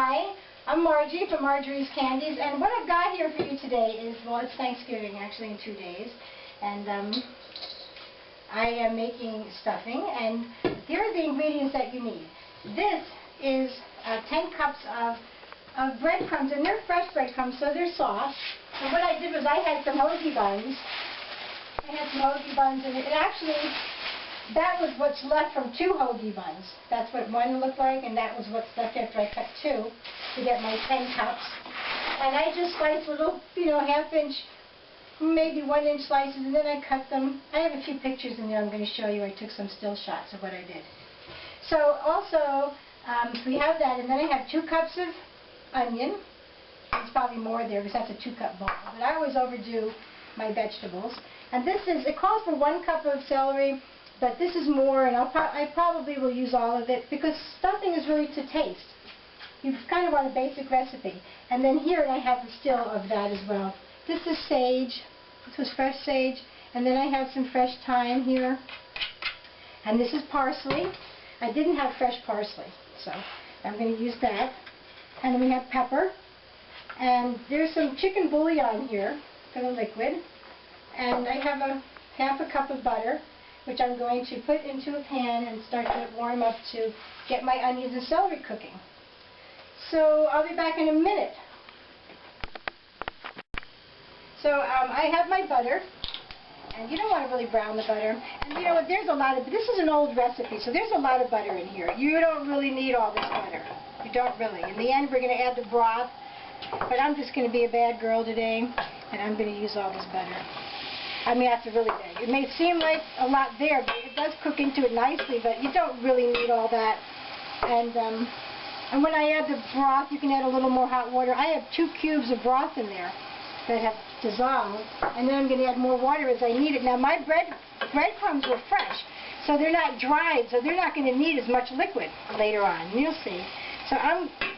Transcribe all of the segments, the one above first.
Hi, I'm Margie from Marjorie's Candies, and what I've got here for you today is, well, it's Thanksgiving actually in 2 days, and I am making stuffing, and here are the ingredients that you need. This is 10 cups of breadcrumbs, and they're fresh breadcrumbs, so they're soft. And what I did was I had some hoagie buns. And it actually, that was what's left from 2 hoagie buns. That's what one looked like, and that was what's left after I cut 2 to get my 10 cups. And I just sliced little, half-inch, maybe 1-inch slices, and then I cut them. I have a few pictures in there I'm going to show you. I took some still shots of what I did. So also, we have that, and then I have 2 cups of onion. There's probably more there because that's a 2-cup bowl. But I always overdo my vegetables. And this is, it calls for 1 cup of celery, but this is more, and I probably will use all of it because stuffing is really to taste. You kind of want a basic recipe. And then here I have the still of that as well. This is sage. This was fresh sage. And then I have some fresh thyme here. And this is parsley. I didn't have fresh parsley, so I'm going to use that. And then we have pepper. And there's some chicken bouillon here for the liquid. And I have half a cup of butter, which I'm going to put into a pan and start to warm up to get my onions and celery cooking. So I'll be back in a minute. So I have my butter, and you don't want to really brown the butter. And you know what, there's a lot of, this is an old recipe, so there's a lot of butter in here. You don't really need all this butter. You don't really. In the end, we're going to add the broth, but I'm just going to be a bad girl today, and I'm going to use all this butter. I mean, that's really big. It may seem like a lot there, but it does cook into it nicely, but you don't really need all that. And when I add the broth, you can add a little more hot water. I have 2 cubes of broth in there that have dissolved, and then I'm going to add more water as I need it. Now, my breadcrumbs were fresh, so they're not dried, so they're not going to need as much liquid later on. You'll see. So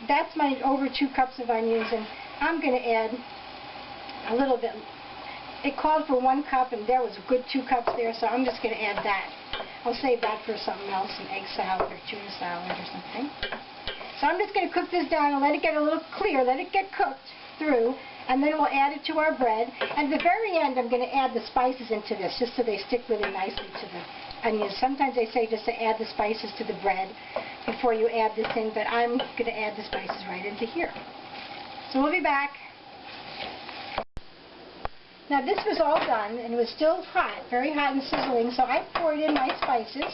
that's my over 2 cups of onions, and I'm going to add a little bit. It called for 1 cup, and there was a good 2 cups there, so I'm just going to add that. I'll save that for something else, an egg salad or tuna salad or something. So I'm just going to cook this down and let it get a little clear, let it get cooked through, and then we'll add it to our bread. And at the very end, I'm going to add the spices into this, just so they stick really nicely to the onions. Sometimes they say just to add the spices to the bread before you add this in, but I'm going to add the spices right into here. So we'll be back. Now this was all done, and it was still hot, very hot and sizzling, so I poured in my spices.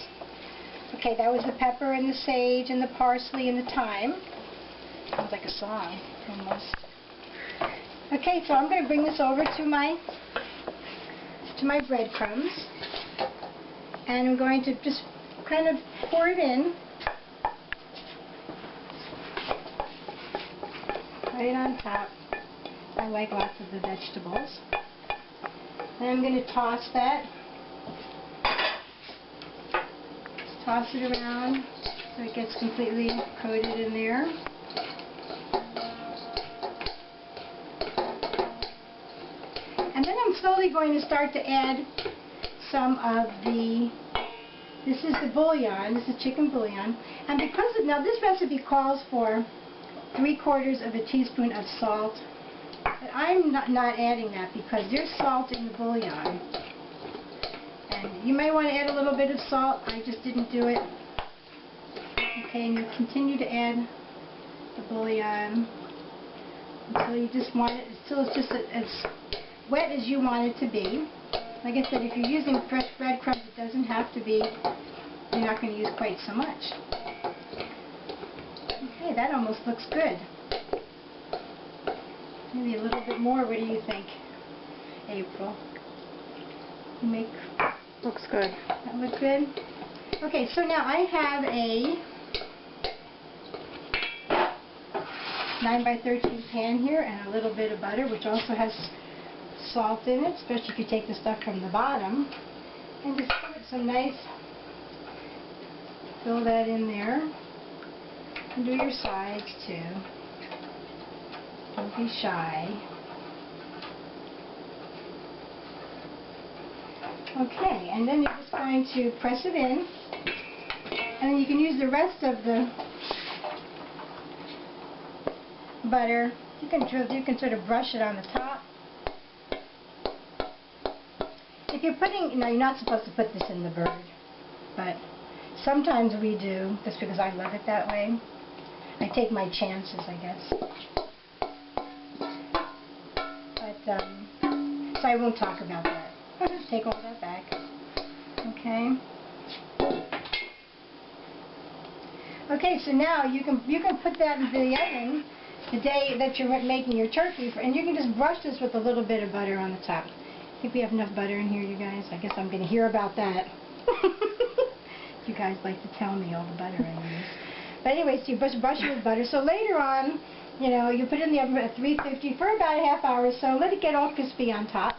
Okay, that was the pepper and the sage and the parsley and the thyme. Sounds like a song, almost. Okay, so I'm going to bring this over to my breadcrumbs, and I'm going to just kind of pour it in. Right on top. I like lots of the vegetables. And I'm going to toss that. Just toss it around so it gets completely coated in there. And then I'm slowly going to start to add some of this is the bouillon, this is chicken bouillon. And because now this recipe calls for 3/4 of a teaspoon of salt. But I'm not adding that because there's salt in the bouillon. And you may want to add a little bit of salt. I just didn't do it. Okay, and you continue to add the bouillon until you just want it, until it's just as wet as you want it to be. Like I said, if you're using fresh breadcrumbs, it doesn't have to be, you're not going to use quite so much. Okay, that almost looks good. Maybe a little bit more. What do you think, April? Looks good. That look good? Okay, so now I have a 9x13 pan here and a little bit of butter, which also has salt in it, especially if you take the stuff from the bottom. And just put some nice, fill that in there. And do your sides too. Don't be shy. Okay, and then you're just going to press it in, and then you can use the rest of the butter. You can sort of brush it on the top. If you're putting, you're not supposed to put this in the bird, but sometimes we do, just because I love it that way. I take my chances, I guess. But, so I won't talk about that. I'll just take all that back. Okay. Okay, so now you can put that into the oven the day that you're making your turkey, and you can just brush this with a little bit of butter on the top. I think we have enough butter in here, you guys. I guess I'm going to hear about that. You guys like to tell me all the butter I use. But anyway, so you brush it with butter. So later on, you put it in the oven at 350 for about a half hour or so. Let it get all crispy on top.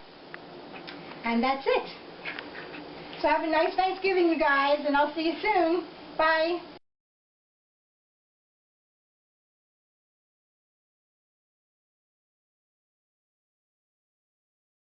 And that's it. So have a nice Thanksgiving, you guys, and I'll see you soon. Bye.